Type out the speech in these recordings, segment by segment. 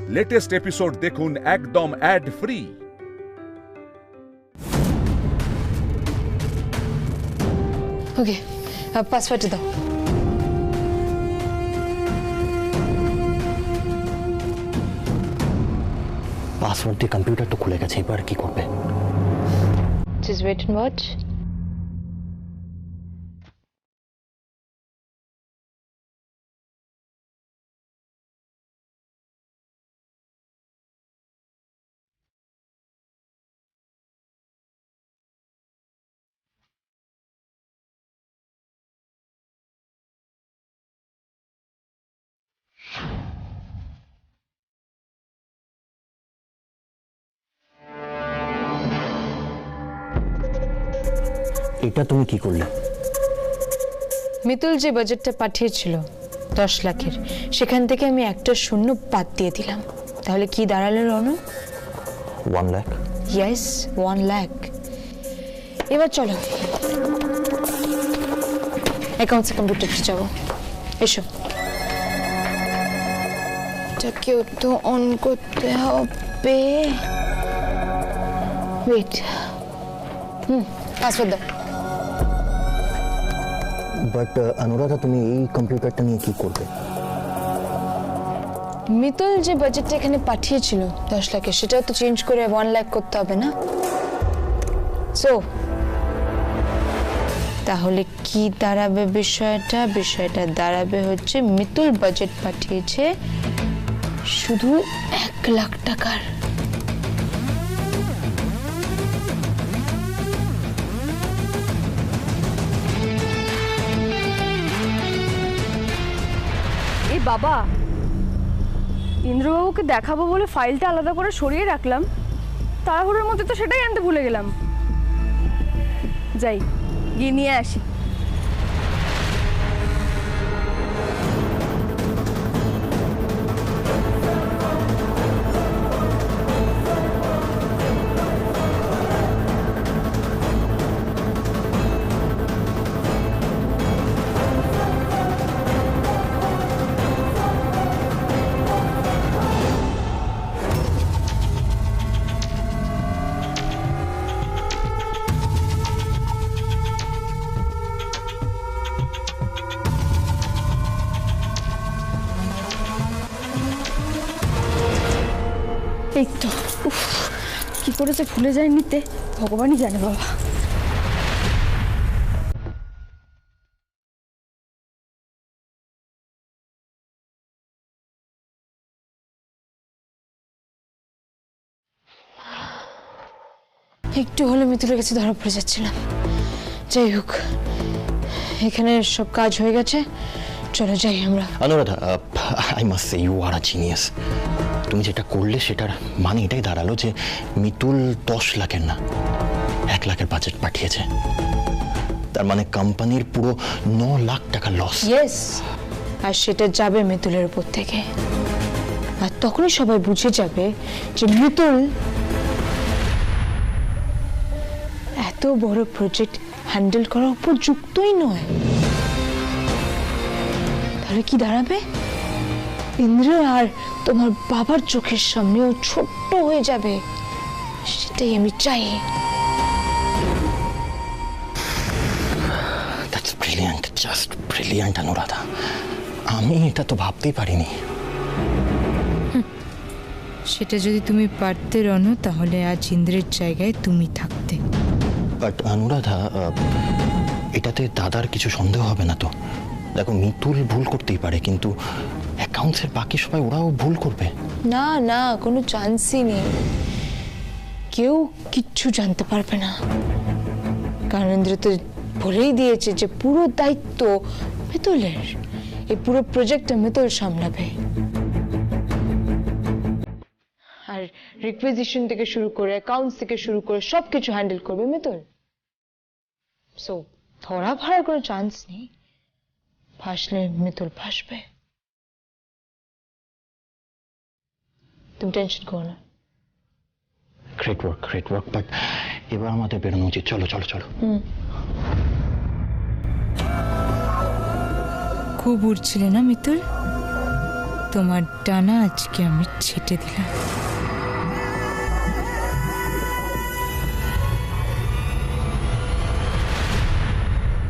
Latest episode দেখুন একদম add free. ওকে, password দাও। পাসওয়ার্ড দিয়ে কম্পিউটার তো খুলে গেছে, এবার কি করবে? Just wait and watch. এটা তুমি কি করলে? মিতুল যে বাজেটটা পাঠিয়েছিল 10 লাখের, সেখান থেকে আমি একটা শূন্য বাদ দিয়ে দিলাম। তাহলে কি দাঁড়ালো রনু? 1 লাখ। ইয়েস, 1 লাখ। এবার চলো অ্যাকাউন্টসে কম্পিউটারে যাবো। এসো, এটাকেও তো অন করতে হবে। ওয়েট, পাসওয়ার্ড দাও। বাট অনুরাধা, তুমি এই কম্পিউটারটা নিয়ে কি করবে? মিতুল যে বাজেটটা এখানে পাঠিয়েছিল 10 লাখের, সেটাও তো চেঞ্জ করে 1 লাখ করতে হবে না? সো তাহলে কি দাঁড়াবে বিষয়টা? বিষয়টা দাঁড়াবে হচ্ছে মিতুল বাজেট পাঠিয়েছে শুধু 1 লাখ টাকার। এই বাবা, ইন্দ্রবাবুকে দেখাবো বলে ফাইলটা আলাদা করে সরিয়ে রাখলাম, তাড়াহুড়োর মধ্যে তো সেটাই আনতে ভুলে গেলাম। যাই গিয়ে নিয়ে আসি। এই তো, উফ, কি করে যে ভুলে যায় নিতে, ভগবানই জানে বাবা। একটু হলে মিতুলের কাছে ধরা পড়ে যাচ্ছিলাম। যাই হোক, এখানে সব কাজ হয়ে গেছে, চলো যাই আমরা। Anuradha, I must say you are a genius. তুমি যেটা করলে সেটার মানে এটাই দাঁড়ালো যে মিতুল 10 লাখের না 1 লাখের বাজেট পাঠিয়েছে। তার মানে কোম্পানির পুরো 9 লাখ টাকা লস। ইয়েস, আর সেটা যাবে মিতুলের উপর থেকে। আর তখনই সবাই বুঝে যাবে যে মিতুল এত বড় প্রজেক্ট হ্যান্ডেল করার উপযুক্তই নয়। তাহলে কি দাঁড়াবে? ইন্দ্র আর তোমার বাবার চোখের সামনেও ছোট্ট হয়ে যাবে। সেটাই আমি চাই। That's brilliant, just brilliant Anuradha. আমি এটা তো ভাবতেই পারিনি। সেটা যদি তুমি পারতে রনো, তাহলে আজ ইন্দ্রের জায়গায় তুমি থাকতে। বাট অনুরাধা, এটাতে দাদার কিছু সন্দেহ হবে না তো? দেখো, মিতুল ভুল করতেই পারে, কিন্তু অ্যাকাউন্টসের বাকি সবাই ওরাও ভুল করবে। না না, কোনো চান্সই নেই। কেউ কিচ্ছু জানতে পারবে না, কারণ ইন্দ্র তো বলেই দিয়েছে যে পুরো দায়িত্ব মিতুলের। এই পুরো প্রজেক্টটা মিতুল সামলাবে, আর রিকুইজিশন থেকে শুরু করে অ্যাকাউন্টস থেকে শুরু করে সবকিছু হ্যান্ডেল করবে মিতুল। সো ধরা ফাড়ার কোনো চান্স নেই। ফাঁসলে মিতুল ফাঁসবে, তুমি টেনশন করো না। গ্রেট ওয়ার্ক, বাট এবার আমাদের বেরোনো উচিত। চলো চলো চলো। খুব উড়ছিলে না মিতুল? তোমার ডানা আজকে আমি ছেটে দিলাম।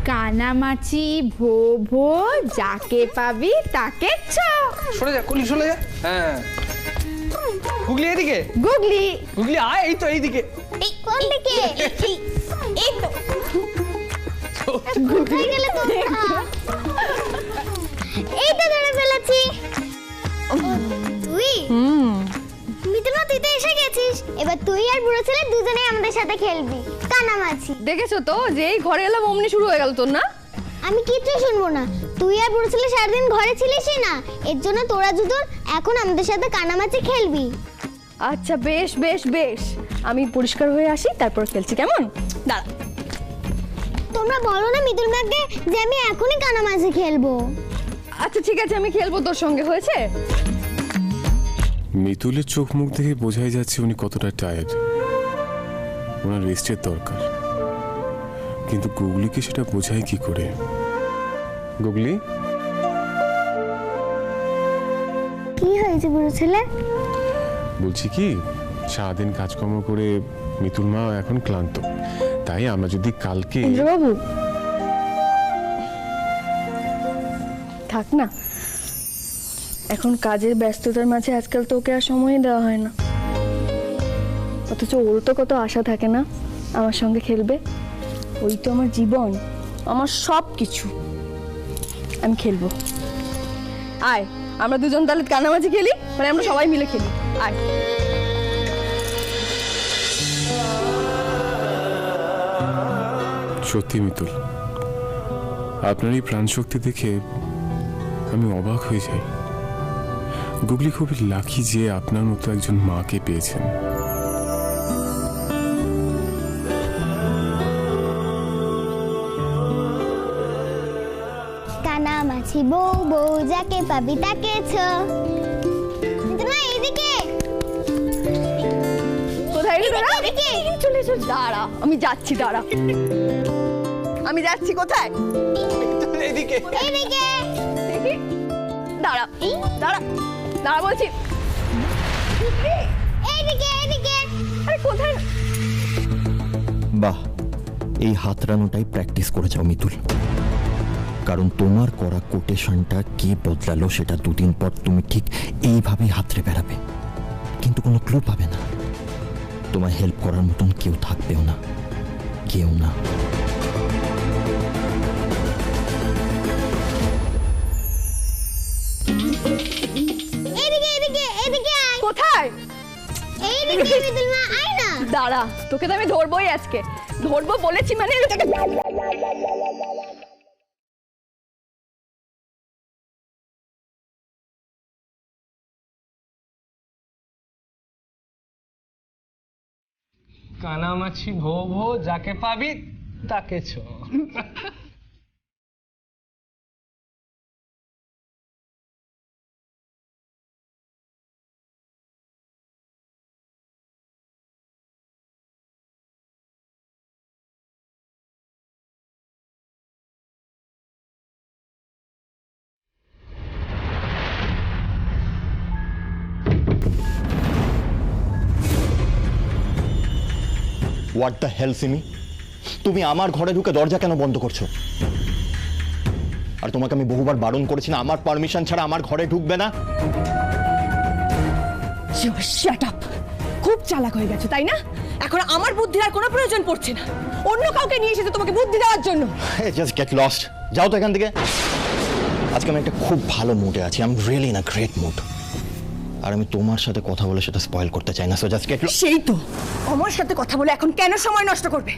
কানামাছি ভো ভো, যাকে পাবি তাকে ছ। সরে যা কলি, সরে যা। হ্যাঁ গুগলি এদিকে, গুগলি গুগলি আয়, এই তো এইদিকে। এই কোন দিকে? এই তো কোথায় গেলে তোমরা? এই তো ধরে ফেলেছি। তুই মিতুল, তুই তো এসে গেছিস। এবার তুই আর বুড়ো ছেলে দুজনে আমাদের সাথে খেলবি কানামাছি। দেখেছো তো যে এই ঘরে এলাম অমনি শুরু হয়ে গেল তোর না? আমি কিচ্ছু শুনবো না। তুই আর বুড়ো ছেলে সারাদিন ঘরে ছিলিসই না, এর জন্য তোরা দুজন এখন আমাদের সাথে কানামাছি খেলবি। আচ্ছা বেশ বেশ বেশ, আমি পরিষ্কার হয়ে আসি তারপর খেলছি, কেমন? দাঁড়া। তোমরা বলো না মিতুল ম্যামকে যে আমি এখনই কানামাছি খেলবো। আচ্ছা ঠিক আছে, আমি খেলবো তোর সঙ্গে, হয়েছে? মিতুলের চোখ মুখ দেখে বোঝাই যাচ্ছে উনি কতটা টায়ার্ড, ওনার রেস্টের দরকার। কিন্তু গুগলিকে সেটা বোঝায় কি করে? গুগলি, কি হয়েছে বুড়ো ছেলে? বলছি কি, সারাদিন কাজকর্ম করে মিতুল মা এখন ক্লান্ত, তাই আমরা যদি কালকে... ইন্দ্রবাবু থাক না, এখন কাজের ব্যস্ততার মাঝে আজকাল তোকে আর সময় দেওয়া হয় না, অথচ ওর তো কত আশা থাকে না আমার সঙ্গে খেলবে। ওই তো আমার জীবন, আমার সব কিছু। আমি খেলবো, আয় আমরা দুজন তাহলে কানামাছি খেলি, মানে আমরা সবাই মিলে খেলি, আয়। সত্যি মিতুল, আপনার এই প্রাণশক্তি দেখে আমি অবাক হয়ে যাই। গুগলি খুবই লাকি যে আপনার মতো একজন মাকে পেয়েছেন। কানামাছি বউ বউ, যাকে পাবি তাকে ছ। না এইদিকে, কোথায় গেলি তোরা? এদিকে। চলে এসো, দাঁড়া আমি যাচ্ছি, দাঁড়া আমি যাচ্ছি। কোথায়? এইদিকে। এইদিকে দেখি, দাঁড়া দাঁড়া দাঁড়া বলছি। এইদিকে এইদিকে। আরে কোথায়? বাহ, এই হাতড়ানোটাই প্র্যাকটিস করে যাও মিতুল, কারণ তোমার করা কোটেশনটা কি বদলালো সেটা দুদিন পর তুমি ঠিক এইভাবেই হাতড়ে বেড়াবে, কিন্তু কোনো ক্লু পাবে না। তোমায় হেল্প করার মতন কেউ থাকবেও না, কেউ না। এইদিকে এইদিকে এইদিকে আয়। কোথায়? এইদিকে মিতুল মা, আয় না। দাঁড়া, তোকে তো আমি ধরবোই আজকে, ধরবো বলেছি মানে। কানামাছি ভো ভো, যাকে পাবি তাকে ছ। হোয়াট দ্য হেল সিমি, তুমি আমার ঘরে ঢুকে দরজা কেন বন্ধ করছো? আর তোমাকে আমি বহুবার বারণ করেছি না, আমার পারমিশন ছাড়া আমার ঘরে ঢুকবে না। শাট আপ, খুব চালাক হয়ে গেছো তাই না? এখন আমার বুদ্ধির আর কোনো প্রয়োজন পড়ছে না, অন্য কাউকে নিয়ে এসেছে তোমাকে বুদ্ধি দেওয়ার জন্য। জাস্ট গেট লস্ট, যাও তো এখান থেকে। আজকে আমি একটা খুব ভালো মুডে আছি, I am really in a great mood, আর আমি তোমার সাথে কথা বলে সেটা স্পয়েল করতে চাই না। So just get lost. সেই তো, আমার সাথে কথা বলে এখন কেন সময় নষ্ট করবে?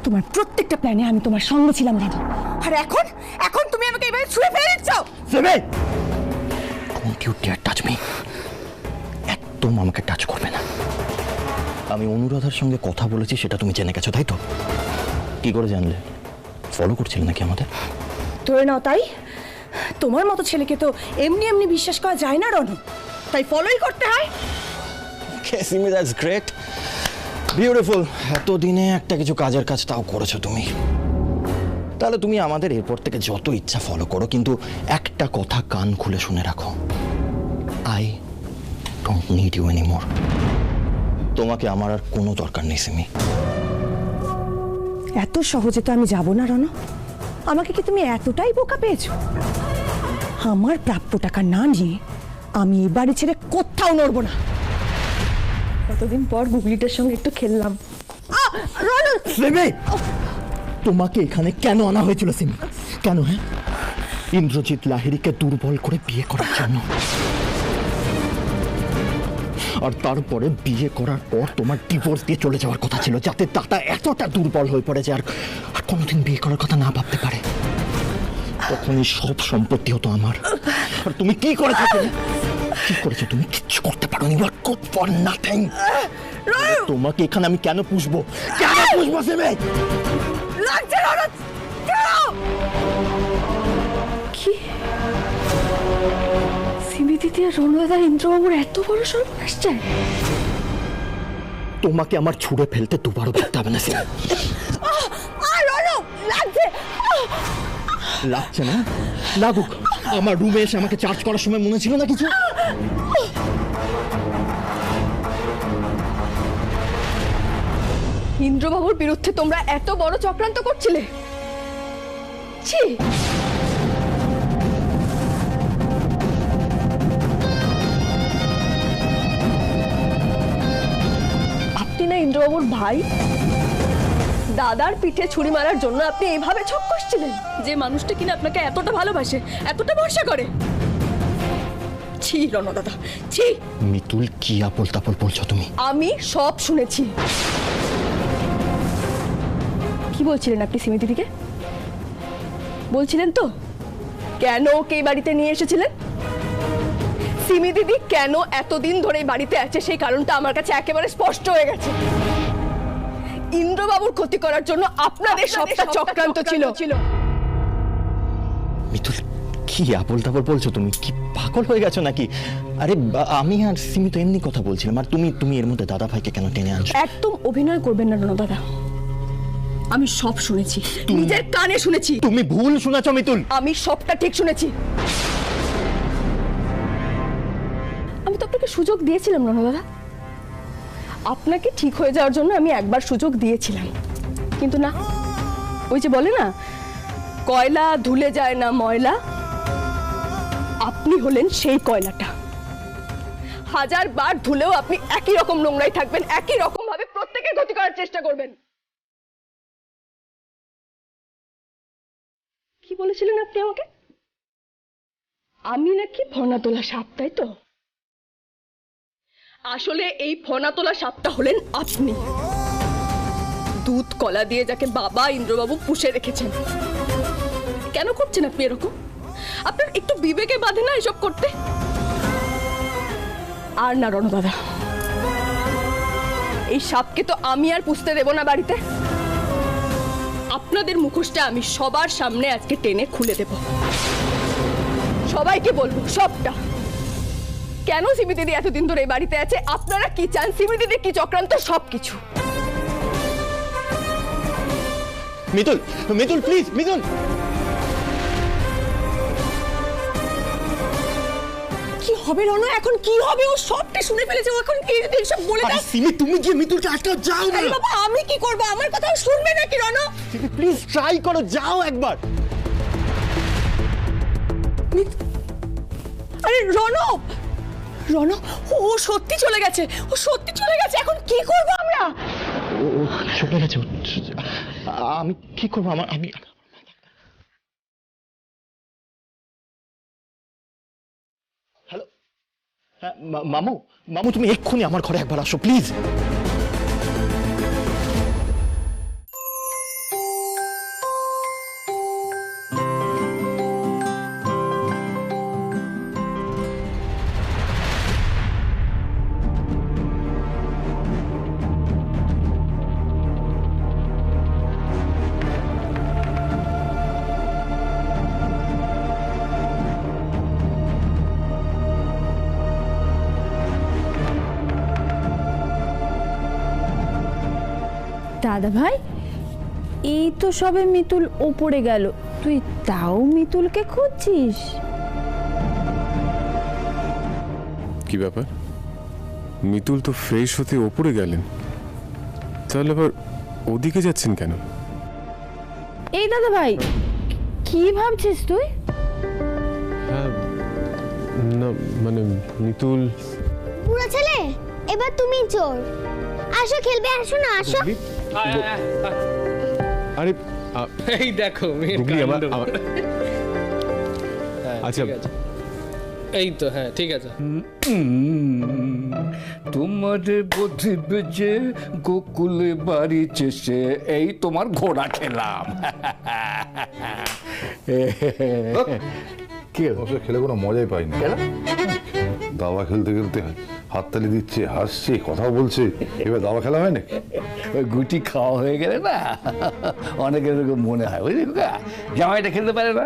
তোমার প্রত্যেকটা প্ল্যানে আমি তোমার সঙ্গে ছিলাম দাদু, আর এখন এখন তুমি আমাকে এভাবে ছুঁড়ে ফেলে দিচ্ছ। Simi, don't you dare touch me. একদম আমাকে টাচ করবে না। আমি অনুরাধার সঙ্গে কথা বলেছি সেটা তুমি জেনে গেছো তাই তো? কি করে জানলে? ফলো করছিলে নাকি আমাদের? ধরে নাও তাই। তোমার মতো ছেলেকে তো এমনি এমনি বিশ্বাস করা যায় না রনু, তাই ফলোই করতে হয়। Okay, Simi, that's great. Beautiful. এতদিনে একটা কিছু কাজের কাজ তাও করেছো তুমি। তাহলে তুমি আমাদের এরপর থেকে যত ইচ্ছা ফলো করো, কিন্তু একটা কথা কান খুলে শুনে রাখো, ডোন্ট নিড ইউ এনিমোর। তোমাকে আমার আর কোনো দরকার নেই সিমি। এত সহজে তো আমি যাব না রনো। আমাকে কি তুমি এতটাই বোকা পেয়েছো? আমার প্রাপ্য টাকা না নিয়ে আমি এই বাড়ি ছেড়ে কোথাও নড়বো না। কতদিন পর গুগলিটার সঙ্গে একটু খেললাম। সিমি, তোমাকে এখানে কেন আনা হয়েছিল সিমি? কেন? হ্যাঁ, ইন্দ্রজিৎ লাহিড়িকে দুর্বল করে বিয়ে করার জন্য। আর তারপরে বিয়ে করার পর তোমার ডিভোর্স দিয়ে চলে যাওয়ার কথা ছিল, যাতে দাদা এতটা দুর্বল হয়ে পড়ে যে আর কোনোদিন বিয়ে করার কথা না ভাবতে পারে। তখনই সব সম্পত্তি হতো আমার। আর তুমি কি করেছো? কি করেছো তুমি? কিচ্ছু করতে পারো নি। What good for nothing। তোমাকে এখানে আমি কেন পুষবো? কেন পুষবো সিমি? লাগছে রনো। কি সিমি দিদি আর রনু দাদা ইন্দ্রবাবুর এত বড় সর্বনাশ চায়? তোমাকে আমার ছুঁড়ে ফেলতে দুবারও ভাবতে হবে না সিমি। রনো লাগছে। লাগছে না? লাগুক। আমার রুমে এসে আমাকে চার্জ করার সময় মনে ছিল না কিছু? ইন্দ্রবাবুর বিরুদ্ধে তোমরা এত বড় চক্রান্ত করছিলে? ছি! আপনি না ইন্দ্রবাবুর ভাই? দাদার পিঠে ছুরি মারার জন্য আপনি এইভাবে ছক কষছিলেন? যে মানুষটা কিনা আপনাকে এতটা ভালোবাসে, এতটা ভরসা করে। ছি রণ দাদা, ছি! মিতুল, কি আপল তাপল বলছো তুমি? আমি সব শুনেছি। কি বলছিলেন আপনি সিমি দিদিকে? বলছিলেন তো কেন ওকে এই বাড়িতে নিয়ে এসেছিলেন? সিমি দিদি কেন এতদিন ধরে এই বাড়িতে আছে সেই কারণটা আমার কাছে একেবারে স্পষ্ট হয়ে গেছে। ইন্দ্রবাবুর ক্ষতি করার জন্য আপনাদের সবটা চক্রান্ত ছিল। মিতুল, কি আপল তাপল বলছো তুমি? কি পাগল হয়ে গেছো নাকি? আরে আমি আর সিমি তো এমনি কথা বলছিলাম। আর তুমি এর মধ্যে দাদা ভাইকে কেন টেনে আনছো? একদম অভিনয় করবেন না রণ দাদা। আমি সব শুনেছি, নিজের কানে শুনেছি। তুমি ভুল শুনেছো মিতুল। আমি সবটা ঠিক শুনেছি। আমি তো আপনাকে সুযোগ দিয়েছিলাম রণ দাদা। আপনাকে ঠিক হয়ে যাওয়ার জন্য আমি একবার সুযোগ দিয়েছিলাম, কিন্তু না। ওই যে বলে না, কয়লা ধুলে যায় না ময়লা, আপনি হলেন সেই কয়লাটা। 1000 বার ধুলেও আপনি একই রকম নোংরাই থাকবেন, একই রকম ভাবে প্রত্যেকের ক্ষতি করার চেষ্টা করবেন। কি বলেছিলেন আপনি আমাকে? আমি নাকি ফনা তোলা সাপ, তাই তো? আসলে এই ফনা তোলা সাপটা হলেন আপনি। দুধ কলা দিয়ে যাকে বাবা ইন্দ্রবাবু পুষে রেখেছেন। কেন করছেন আপনি এরকম? আপনার একটু বিবেকে বাঁধে না এসব করতে? আর না রণ দাদা, এই সাপকে তো আমি আর পুষতে দেব না বাড়িতে। আপনাদের মুখোশটা আমি সবার সামনে আজকে টেনে খুলে দেব। সবাইকে বলবো সবটা। কেন সিমি দিদি এতদিন ধরে এই বাড়িতে আছে, আপনারা কি চান, সিমি দিদি কি চক্রান্ত, সবকিছু। মিতুল, মিতুল প্লিজ, মিতুল। কি হবে রনো? এখন কি হবে? ও সবটা শুনে ফেলেছে। ও এখন কি যদি সব বলে দাও? সিমি, তুমি গিয়ে মিতুলকে আটকাও, যাও না। আরে বাবা, আমি কি করব? আমার কথা শুনবে নাকি রনো? সিমি প্লিজ ট্রাই করো, যাও একবার। আরে রনো, রনো, ও সত্যি চলে গেছে। ও সত্যি চলে গেছে। এখন কি করব আমরা? ও চলে গেছে। আমি কি করবো? আমি হ্যালো, হ্যাঁ মামু, মামু তুমি এক্ষুনি আমার ঘরে একবার আসো প্লিজ। দাদা ভাই, এই তো সবে মিতুল ওপরে গেল, তুই তাও মিতুলকে খুঁজছিস? কি ব্যাপার? মিতুল তো ফ্রেশ হতে ওপরে গেলেন, তাহলে আবার ওদিকে যাচ্ছেন কেন? এই দাদা ভাই, কি ভাবছিস তুই? হ্যাঁ না মানে মিতুল। বুড়ো ছেলে, এবার তুমি চোর। আসো খেলবে, আসো না, আসো। আরে এই দেখো মেয়ের গুগলি, কাণ্ড। আচ্ছা ঠিক আছে। এই তো, হ্যাঁ ঠিক আছে। তোমার বুঝবে যে গোকুলে বাড়ি চেষে এই তোমার ঘোড়া খেলাম। কে বসে খেলে কোনো মজাই পাই না। দাবা খেলতে খেলতে হাততালি দিচ্ছে, হাসছে, কথা বলছে, এবার দাবা খেলা হয় নাকি? ওই গুটি খাওয়া হয়ে গেলে না অনেকের এরকম মনে হয়, বুঝলি খোকা, জামাইটা খেলতে পারে না,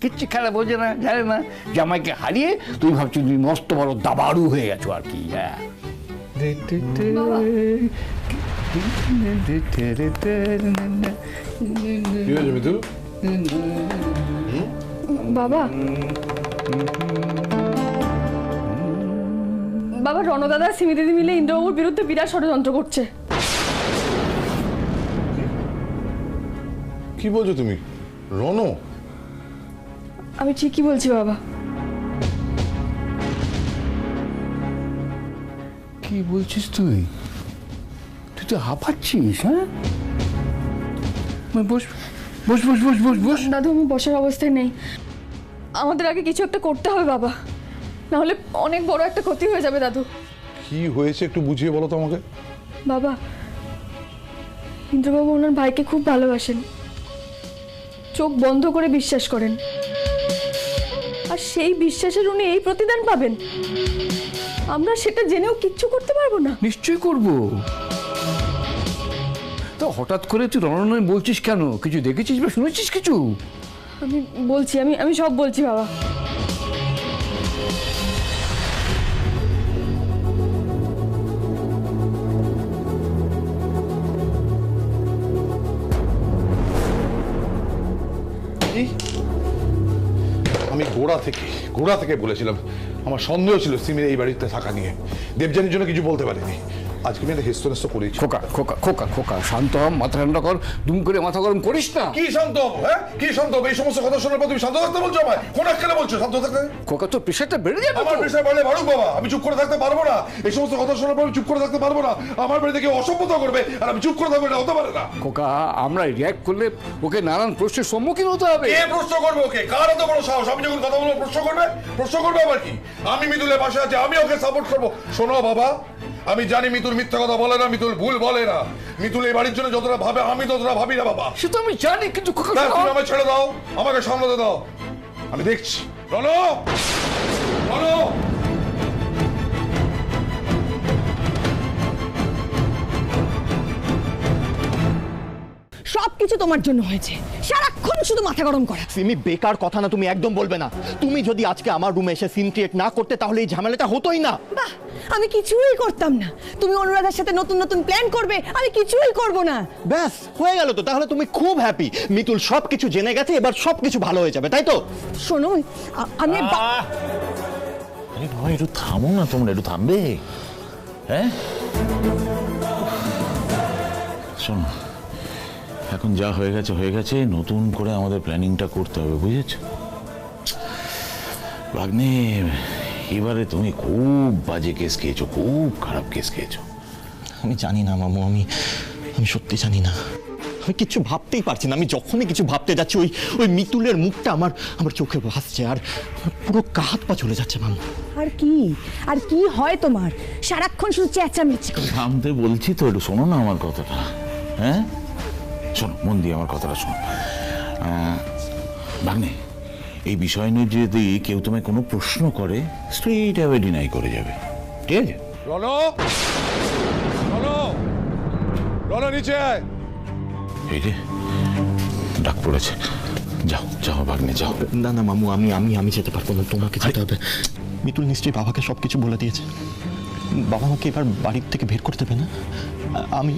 কিচ্ছু খেলা বোঝে না, জানে না, জামাইকে হারিয়ে তুই ভাবছি তুই মস্ত বড় দাবাড়ু হয়ে গেছো আর কি। হ্যাঁ কি হয়েছে মিতুল? বাবা, বাবা রণদাদা সিমি দিদি মিলে ইন্দ্রবাবুর বিরুদ্ধে বিরাট ষড়যন্ত্র করছে। কি বলছো তুমি? রণ? আমি ঠিকই বলছি বাবা। কি বলছিস তুই? তুই তো হাঁপাচ্ছিস। হ্যাঁ বস বস বস বস বস বস। দাদু, আমি বসার অবস্থায় নেই, আমাদের আগে কিছু একটা করতে হবে বাবা, নাহলে অনেক বড় একটা ক্ষতি হয়ে যাবে দাদু। কি হয়েছে একটু বুঝিয়ে বলো তো আমাকে। বাবা, ইন্দ্রবাবু ওনার ভাইকে খুব ভালোবাসেন, চোখ বন্ধ করে বিশ্বাস করেন, আর সেই বিশ্বাসের উনি এই প্রতিদান পাবেন। আমরা সেটা জেনেও কিচ্ছু করতে পারবো না। নিশ্চয়ই করবো। তো হঠাৎ করে তুই রণনয় বলছিস কেন? কিছু দেখেছিস বা শুনেছিস কিছু? আমি বলছি, আমি সব বলছি বাবা। আমি গোড়া থেকে বলেছিলাম আমার সন্দেহ ছিল সিমির এই বাড়িতে থাকা নিয়ে। দেবযানীর জন্য কিছু বলতে পারিনি। আজকে আমি হেস্তনেস্ত করেছি। খোকা খোকা খোকা খোকা শান্ত হ, মাথা ঠান্ডা কর, দুম করে মাথা গরম করিস না। কি শান্ত হবো? হ্যাঁ কি শান্ত হবো? এই সমস্ত কথা শোনার পর তুমি শান্ত থাকতে বলছো আমায়? কোন আক্কেলে বলছো শান্ত থাকতে? খোকা তোর প্রেশারটা বেড়ে যাবে। আমার প্রেশার বাড়লে বাড়ুক বাবা, আমি চুপ করে থাকতে পারবো না। এই সমস্ত কথা শোনার পর আমি চুপ করে থাকতে পারবো না। আমার বাড়িতে কেউ অসভ্যতা করবে আর আমি চুপ করে থাকবো, এটা হতে পারে না। খোকা, আমরা রিয়াক্ট করলে ওকে নানান প্রশ্নের সম্মুখীন হতে হবে। কে প্রশ্ন করবে ওকে? কার এত বড় সাহস? আমি যখন কথা বলবো প্রশ্ন করবে আবার কি? আমি মিতুলের পাশে আছি, আমি ওকে সাপোর্ট করবো। শোনো বাবা, আমি জানি মিতুল মিথ্যা কথা বলে না, মিতুল ভুল বলে না। মিতুল এই বাড়ির জন্য যতটা ভাবে আমি ততটা ভাবি না বাবা। সে তো আমি জানি, কিন্তু খোকা তুমি আমায় ছেড়ে দাও, আমাকে সামলাতে দাও, আমি দেখছি। রনো, রনো, সবকিছু তোমার জন্য হয়েছে, সারাক্ষণ শুধু মাথা গরম করা। সিমি, বেকার কথা না, তুমি একদম বলবে না। তুমি যদি আজকে আমার রুমে এসে সিন ক্রিয়েট না করতে তাহলে এই ঝামেলাটা হতোই না। বাহ, আমি কিছুই করতাম না। তুমি অনুরাধার সাথে নতুন নতুন প্ল্যান করবে, আমি কিছুই করব না। ব্যাস হয়ে গেল তো। তাহলে তুমি খুব হ্যাপি, মিতুল সবকিছু জেনে গেছে, এবার সবকিছু ভালো হয়ে যাবে, তাই তো? শোনো, আমি আরে বাবা, একটু থামো না তোমরা, একটু থামবে? হ্যাঁ শোনো, এখন যা হয়ে গেছে, নতুন করে আমাদের প্ল্যানিংটা করতে হবে, বুঝেছ ভাগ্নে? এবারে তুমি খুব বাজে কেস খেয়েছো, খুব খারাপ কেস খেয়েছো। আমি জানি না মামু, আমি সত্যি জানি না। আমি কিছু ভাবতেই পারছি না। আমি যখনই কিছু ভাবতে যাচ্ছি ওই মিতুলের মুখটা আমার চোখে ভাসছে, আর পুরো গা হাত পা চলে যাচ্ছে মামু। আর কি হয় তোমার? সারাক্ষণ শুধু চেঁচামেচি। থামতে বলছি তো, একটু শোনো না আমার কথাটা। হ্যাঁ শোনো, মন দিয়ে আমার কথাটা শোনো ভাগ্নে। এই বিষয় নিয়ে যদি কেউ তোমায় কোনো প্রশ্ন করে, স্ট্রেইট অ্যাওয়ে ডিনাই করে যাবে, ঠিক আছে? রনো, রনো, রনো, নিচে আয়। এই রে, ডাক পড়েছে। যাও যাও ভাগ্নে, যাও। না না মামু, আমি যেতে পারবো না, তোমাকে যেতে হবে। মিতুল নিশ্চয়ই বাবাকে সবকিছু বলে দিয়েছে। বাবা আমাকে এবার বাড়ির থেকে বের করতে দেবে না।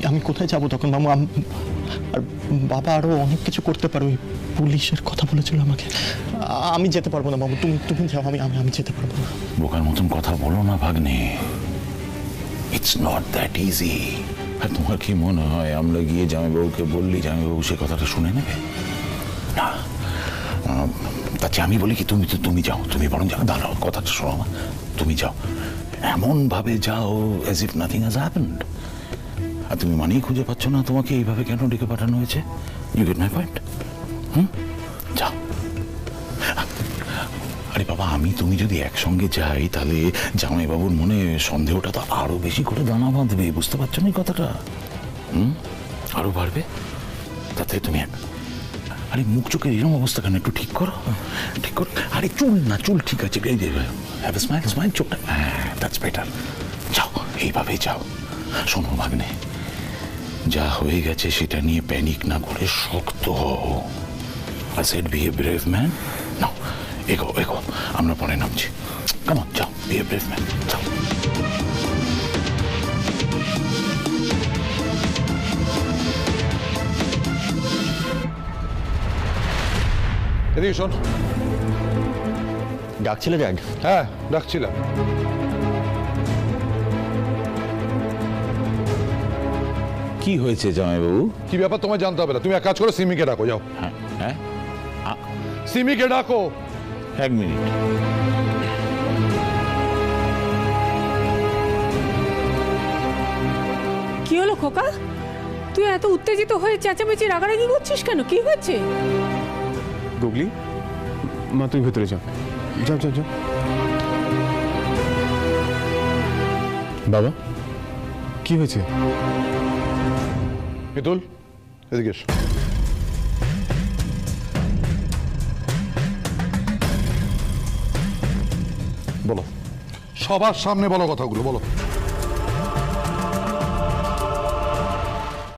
আমি কোথায় যাব তখন মামু? আর বাবা আরো অনেক কিছু করতে পারো। ওই পুলিশের কথা বলেছিল আমাকে। আমি যেতে পারবো না মামু, তুমি যাও, আমি যেতে পারবো না। বোকার মতন কথা বলো না ভাগ্নে। It's not that easy. আর তোমার কি মনে হয় আমরা গিয়ে জামাইবাবুকে বললি জামাইবাবু সে কথাটা শুনে নেবে? না। তাতে আমি বলি কি তুমি যাও, তুমি বরং যাও, দাঁড়াও, কথাটা শোনো আমার, তুমি যাও, এমন ভাবে যাও as if nothing has happened. আর তুমি মানেই খুঁজে পাচ্ছ না তোমাকে এইভাবে কেন ডেকে পাঠানো হয়েছে। You get my point? যাও। আরে বাবা, আমি তুমি যদি একসঙ্গে যাই তাহলে জামাইবাবুর মনে সন্দেহটা তো আরো বেশি করে দানা বাঁধবে, বুঝতে পারছো না এই কথাটা? আরো বাড়বে। তাতে তুমি আরে মুখ চোখের এরকম অবস্থা কেন, একটু ঠিক করো, ঠিক করো। আরে চুল না, চুল ঠিক আছে, হ্যাভ এ স্মাইল, স্মাইল, চোখটা, হ্যাঁ, দ্যাটস বেটার। যাও, এইভাবেই যাও। শোনো ভাগ্নে, যা হয়ে গেছে সেটা নিয়ে প্যানিক না করে শক্ত হও। I said be a brave man. নাও, এগো, আমরা পরে নামছি। কাম অন, যাও, be a brave man, যাও। এদিকে শোন। ডাকছিলে ড্যাড? হ্যাঁ, ডাকছিলাম। কি হয়েছে জামাইবাবু? কি ব্যাপার তোমায় জানতে হবে না, তুমি এক কাজ করো, সিমিকে ডাকো, যাও। হ্যাঁ, সিমিকে ডাকো। 1 মিনিট। কি হলো খোকা? তুই এত উত্তেজিত হয়ে চেঁচামেচি রাগারাগি করছিস কেন? কি হয়েছে? গুগলি, মা তুমি ভেতরে যাও, যাও যাও যাও। বাবা, কি হয়েছে? মিতুল, এদিকে এসো। বলো, সবার সামনে বলো কথাগুলো, বলো।